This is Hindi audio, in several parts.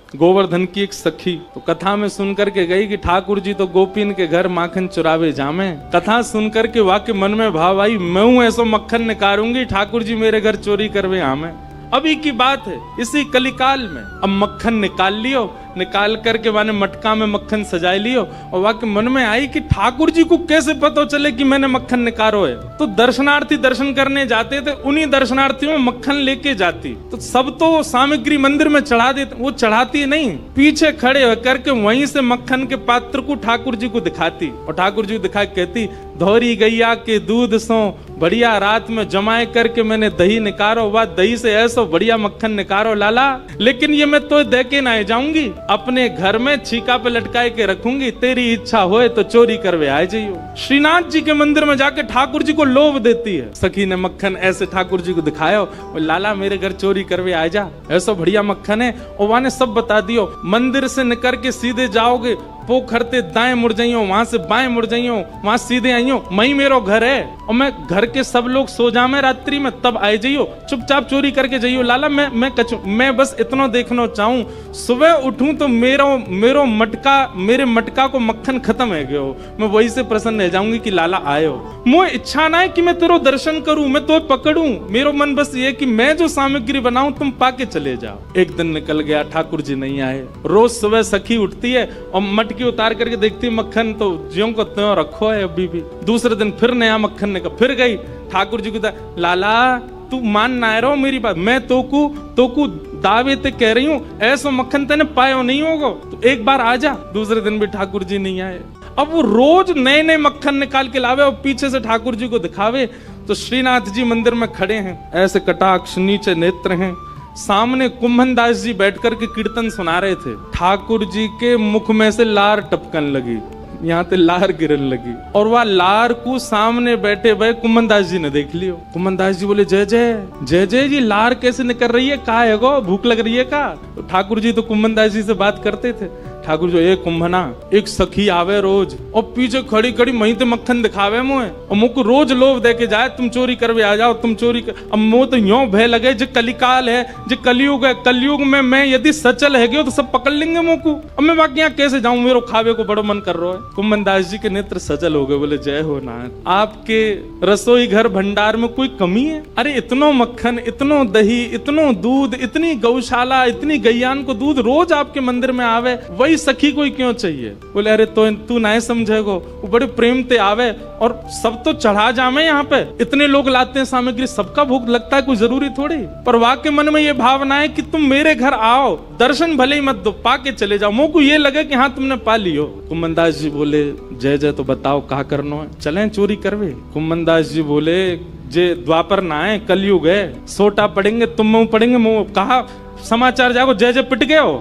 गोवर्धन की एक सखी तो कथा में सुन करके गई कि ठाकुर जी तो गोपीन के घर माखन चुरावे जामे। कथा सुन करके वाक्य मन में भाव आई, मैं हूं ऐसो मक्खन निकारूंगी, ठाकुर जी मेरे घर चोरी करवे आमे। अभी की बात है, इसी कलिकाल में अब मक्खन निकाल लियो, निकाल करके माने मटका में मक्खन सजा लियो, और वाक्य मन में आई कि ठाकुर जी को कैसे पता चले कि मैंने मक्खन निकालो है। तो दर्शनार्थी दर्शन करने जाते थे, उन्हीं दर्शनार्थियों में मक्खन लेके जाती। तो सब तो सामग्री मंदिर में चढ़ा देते, वो चढ़ाती नहीं, पीछे खड़े होकर के वहीं से मक्खन के पात्र को ठाकुर जी को दिखाती, और ठाकुर जी को दिखा कहती, धोरी गैया के दूध सो बढ़िया रात में जमाए करके मैंने दही निकारो, वह दही से ऐसा बढ़िया मक्खन निकारो लाला, लेकिन ये मैं तो दे के ना जाऊंगी, अपने घर में छीका पे लटकाए के रखूंगी, तेरी इच्छा होए तो चोरी करवे आ जाइयो। श्रीनाथ जी के मंदिर में जाके ठाकुर जी को लोभ देती है। सखी ने मक्खन ऐसे ठाकुर जी को दिखाया, लाला मेरे घर चोरी करवे आ जा, ऐसा बढ़िया मक्खन है। और वहां ने सब बता दियो, मंदिर से निकल के सीधे जाओगे, पोखरते दाएं मुड़ जाइयो, वहां से बाएं मुड़ जाइयो, वहां सीधे आइयो, मई मेरो घर है, और मैं घर के सब लोग सो जामे रात्रि में, तब आए जाइयो, चुपचाप चोरी करके जाइयो। लाला मैं बस इतना देखना चाहूं, सुबह उठूं तो मेरो मटका, मेरे मटका को मक्खन खत्म है गयो, मैं वही से प्रसन्न रह जाऊंगी कि लाला आयो। मुझे इच्छा ना है कि मैं तेरो दर्शन करूं, मैं तो पकड़ूं, मेरो मन बस ये कि मैं जो सामग्री बनाऊं तुम पाके चले जाओ। एक दिन निकल गया, ठाकुर जी नहीं आए। रोज सुबह सखी उठती है और मटकी उतार करके देखती मक्खन तो ज्यों को त्यों रखो है अभी भी। दूसरे दिन फिर नया मक्खन निकल, फिर गई ठाकुर जी को, लाला तू मान ना रहो मेरी बात, मैं तोकू दावे ते कह रही हूँ, ऐसा मक्खन तेने पायो नहीं होगा, तो एक बार आ जा। दूसरे दिन भी ठाकुर जी नहीं आए। अब वो रोज नए नए मक्खन निकाल के लावे और पीछे से ठाकुर जी को दिखावे। तो श्रीनाथ जी मंदिर में खड़े हैं, ऐसे कटाक्ष नीचे नेत्र हैं, सामने कुंभन दास जी बैठकर के कीर्तन सुना रहे थे। ठाकुर जी के मुख में से लार टपकन लगी, यहाँ पे लार गिरन लगी, और वह लार को सामने बैठे भाई कुंभन दास जी ने देख लियो। कुंभन दास जी बोले, जय जय जी, लार कैसे निकल रही है, का है गो, भूख लग रही है का? तो ठाकुर जी तो कुंभन दास जी से बात करते थे। ठाकुर जो, एक कुंभना, एक सखी आवे रोज और पीछे खड़ी खड़ी मही ते मक्खन दिखावे मुझे, और मुझको रोज लोभ दे के जाए, तुम चोरी करवे आ जाओ, तुम चोरी कर। अब मुझे तो यूं भय लगे, जो कलिकाल है, जो कलयुग है, कलयुग में मैं यदि सचल है गयो तो सब पकड़ लेंगे मुझको, अब मैं बाकी यहाँ कैसे जाऊं, मेरे खावे को बड़ो मन कर रहा है। कुंभन दास जी के नेत्र सचल हो गए, बोले, जय हो नाथ, आपके रसोई घर भंडार में कोई कमी है? अरे इतनो मक्खन, इतनो दही, इतनो दूध, इतनी गौशाला, इतनी गैयान को दूध रोज आपके मंदिर में आवे, वही सखी कोई क्यों चाहिए? बोले, अरे तो तू नहीं समझेगो, वो बड़े प्रेम ते आवे और सब तो चढ़ा जामे, यहाँ पे इतने लोग लाते हैं सामग्री, सबका भूख लगता है, कोई जरूरी थोड़ी। पर वाके मन में ये भावना है कि तुम मेरे घर आओ, दर्शन भले ही मत दो, पाके चले जाओ, मुझे को ये लगे कि हाँ तुमने पा लियो। कुंभन दास जी बोले, जय जय, तो बताओ कहा करना है, चलें चोरी करवे? कुंभन दास जी बोले, जे द्वापर ना है, कलयुग है, सोटा पड़ेंगे, तुम मुंह पड़ेंगे, मुंह कहा समाचार जागो, जय जय पिट गए हो?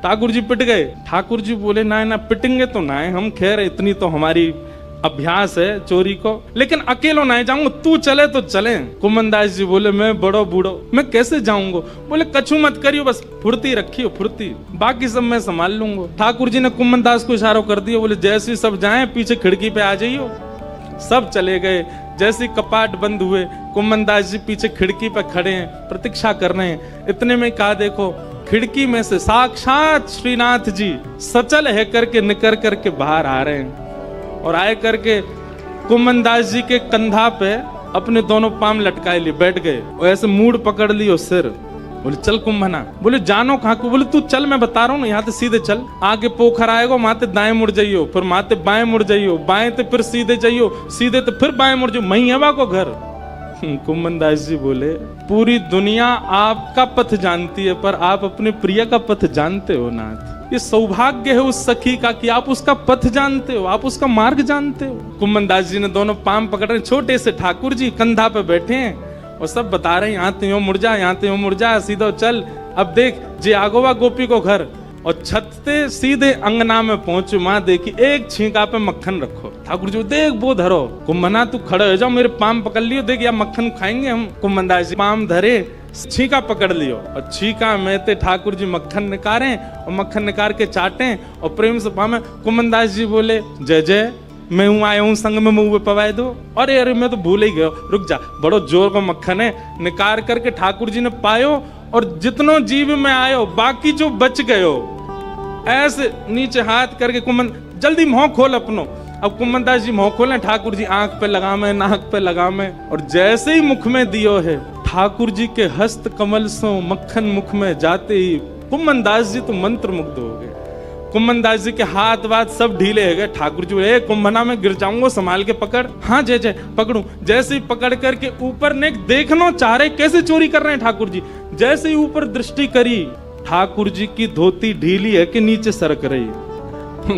ठाकुर जी पिट गए? ठाकुर जी बोले, ना पिटेंगे तो ना है हम, खैर इतनी तो हमारी अभ्यास है चोरी को, लेकिन अकेलो नहीं जाऊंगा, तू चले तो चले। कुंभन दास जी बोले, मैं बड़ो बूढ़ो, मैं कैसे जाऊंगा? बोले, कछु मत करियो, बस फुर्ती रखियो, फुर्ती, बाकी सब मैं संभाल लूंगा। ठाकुर जी ने कुंभन दास को इशारा कर दिया, बोले, जैसे सब जाएं पीछे खिड़की पे आ जाइयो। सब चले गए। जैसे कपाट बंद हुए, कुंभन दास जी पीछे खिड़की पे खड़े हैं, प्रतीक्षा कर रहे हैं। इतने में कहा, देखो खिड़की में से साक्षात श्रीनाथ जी सचल है करके निकल करके बाहर आ रहे हैं, और आए करके कुंभन दास जी के कंधा पे अपने दोनों पांव लटकाए लिए बैठ गए, और ऐसे मूड पकड़ लियो सिर। बोले, चल कुंभना। बोले, जानो कहाँ को? बोले, तू चल, मैं बता रहा हूँ ना, यहाँ से सीधे चल, आगे पोखर आएगा, माते दाएं मुड़ जाइयो, फिर माते बाएं मुड़ जाइयो, बाएं ते फिर सीधे जाइयो, सीधे तो फिर बाएं मुड़ जाइयो, मही हवा को घर। कुंभन दास जी बोले, पूरी दुनिया आपका पथ जानती है, पर आप अपने प्रिय का पथ जानते हो नाथ। ये सौभाग्य है उस सखी का कि आप उसका पथ जानते हो, आप उसका मार्ग जानते हो। कुंभन दास जी ने दोनों पांव पकड़ रहे, छोटे से ठाकुर जी कंधा पे बैठे हैं और सब बता रहे हैं, यहाँ तो यूं मुड़ जा, यहाँ तो यूं मुड़ जा, सीधा चल। अब देख, जे आगोवा गोपी को घर, और छत से सीधे अंगना में पहुंचे, माँ देखी एक छींका पे मक्खन रखो। ठाकुर जी, देख वो धरो। कुंभना, तू खड़े हो जाओ, मेरे पाम पकड़ लियो, देख या मक्खन खाएंगे हम। कुंभन दास जी पाम धरे, छींका पकड़ लियो, और छींका में ते ठाकुर जी मक्खन निकारे, और मक्खन निकाल के चाटे और प्रेम से पामे। कुंभन दास जी बोले, जय जय, मैं हूँ आया हूँ संग में मुंह पवाए दो। अरे मैं तो भूल ही गया, रुक जा, बड़ो जोर को मक्खन है। निकाल करके ठाकुर जी ने पायो और जितनो जीव में आयो बाकी जो बच गयो, ऐसे नीचे हाथ करके कुमन जल्दी मुंह खोल अपनो। अब कुमनदास जी मुंह खोले, ठाकुर जी आंख पे लगामे, नाक पे लगामे, और जैसे ही मुख में दियो है, ठाकुर जी के हस्त कमल सो मक्खन मुख में जाते ही कुमनदास जी तो मंत्र मुग्ध हो गए। कुमनदास जी के हाथ वाथ सब ढीले हो गए। ठाकुर जी बोले, कुंभना में गिर जाऊंगा, संभाल के पकड़। हाँ जय जय पकड़ू। जैसे ही पकड़ करके ऊपर ने देखना चाह रहे कैसे चोरी कर रहे हैं ठाकुर जी। जैसे ही ऊपर दृष्टि करी, ठाकुर जी की धोती ढीली है कि नीचे सरक रही।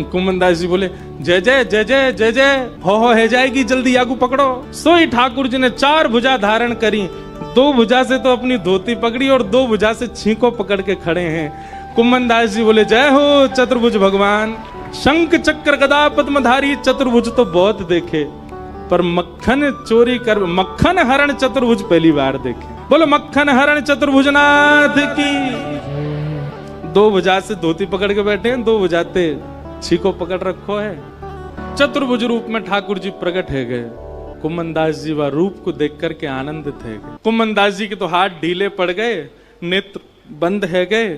कुमनदास जी बोले, जय जय जय जय जय जय, हो है जाएगी, जल्दी आगू पकड़ो। सोई ठाकुर जी ने 4 भुजा धारण करी, 2 भुजा से तो अपनी धोती पकड़ी और 2 भुजा से छींको पकड़ के खड़े हैं। कुमनदास जी बोले, जय हो चतुर्भुज भगवान। शंख चक्र गदा पद्मधारी चतुर्भुज तो बहुत देखे, पर मक्खन चोरी कर, मक्खन हरण चतुर्भुज पहली बार देखे। बोलो मक्खन हरण चतुर्भुजनाथ की। 2 भुजा से धोती पकड़ के बैठे हैं, 2 भुजाते छीको पकड़ रखो है। चतुर्भुज रूप में ठाकुर जी प्रकट है गए। कुमनदास जी वह रूप को देख करके आनंदित है गए। कुमनदास जी के तो हाथ ढीले पड़ गए, नेत्र बंद है गए,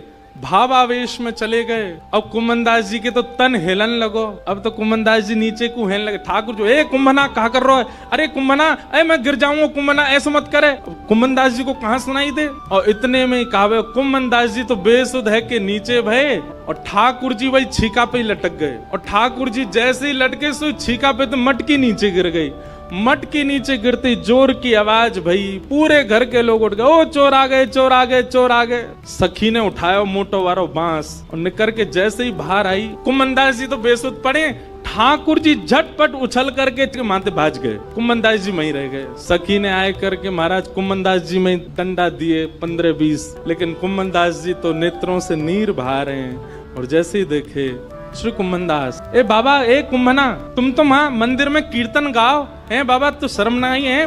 भावावेश में चले गए। अब कुमनदास जी के तो तन हिलन लगो। अब तो कुमनदास जी नीचे को हिलन लगे। ठाकुर जो, ए कुंभना कहा कर रहा है? अरे कुंभना, अरे मैं गिर जाऊंगा, कुंभना ऐसा मत करे। कुमनदास जी को कहां सुनाई दे, और इतने में कहावे कुमनदास जी तो बेसुध है के नीचे भये, और ठाकुर जी वही छीका पे ही लटक गए। और ठाकुर जी जैसे ही लटके सो छीका पे तो मटकी नीचे गिर गई। मटकी नीचे गिरते जोर की आवाज भई, पूरे घर के लोग उठ गए, ओ चोर आ गए, चोर आ गए, चोर आ गए। सखी ने उठाया मोटो वारो बांस और निकर के जैसे ही बाहर आई, कुमनदास जी तो बेसुध पड़े। ठाकुर जी झटपट उछल करके माथे भाज गए, कुमनदास जी वहीं रह गए। सखी ने आए करके महाराज कुमनदास जी में डंडा दिए 15-20, लेकिन कुमनदास जी तो नेत्रों से नीर बहा रहे हैं। और जैसे ही देखे श्री कुमनदास, ए बाबा, ए कुंभना, तुम तो वहां मंदिर में कीर्तन गाओ है बाबा, तो शर्म ना आई है?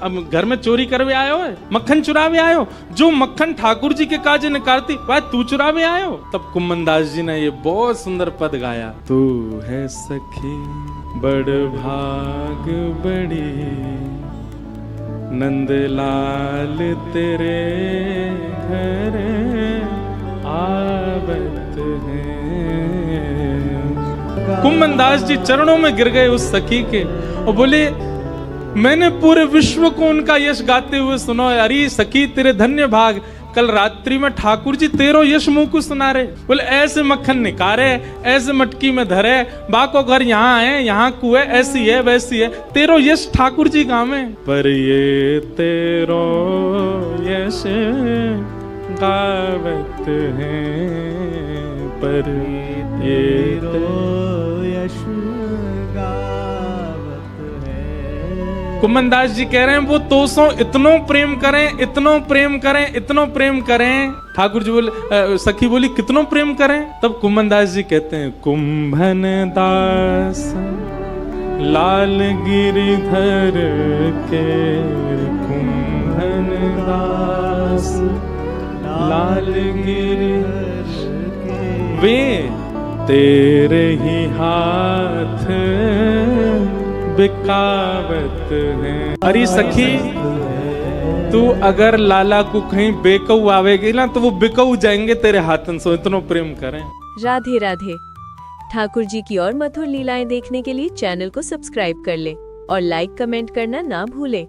अब घर में चोरी करवे आयो है, मक्खन चुरावे आयो, जो मक्खन ठाकुर जी के काजे निकालती वह तू चुरावे आयो। तब कुमनदास जी ने ये बहुत सुंदर पद गाया, तू है सखी बड़ भाग बड़ी, नंदलाल तेरे घर आवत है। कुमनदास जी चरणों में गिर गए उस सखी के और बोले, मैंने पूरे विश्व को उनका यश गाते हुए सुनो। अरे सखी तेरे धन्य भाग, कल रात्रि में ठाकुर जी तेरो यश मुंह को सुना रहे। बोले ऐसे मक्खन निकारे, ऐसे मटकी में धरे, बाको घर यहाँ है, यहाँ कुएं, ऐसी है वैसी है, तेरो यश ठाकुर जी गावे। पर ये तेरो यश गावत है, पर ये तो यश गावत है। कुमनदास जी कह रहे हैं वो तोसो इतनो प्रेम करें, इतनो प्रेम करें, इतनो प्रेम करें। ठाकुर जी बोले, सखी बोली कितनो प्रेम करें? तब कुमनदास जी कहते हैं, कुंभन दास लाल गिरिधर के, कुंभन दास लाल गिरिधर के, वे तेरे ही हाथ बिकावत है। अरे सखी, तू अगर लाला को कहीं बेकऊ आवेगी ना तो वो बिकऊ जाएंगे तेरे हाथन से, इतना प्रेम करें। राधे राधे। ठाकुर जी की और मधुर लीलाएं देखने के लिए चैनल को सब्सक्राइब कर ले और लाइक कमेंट करना ना भूले।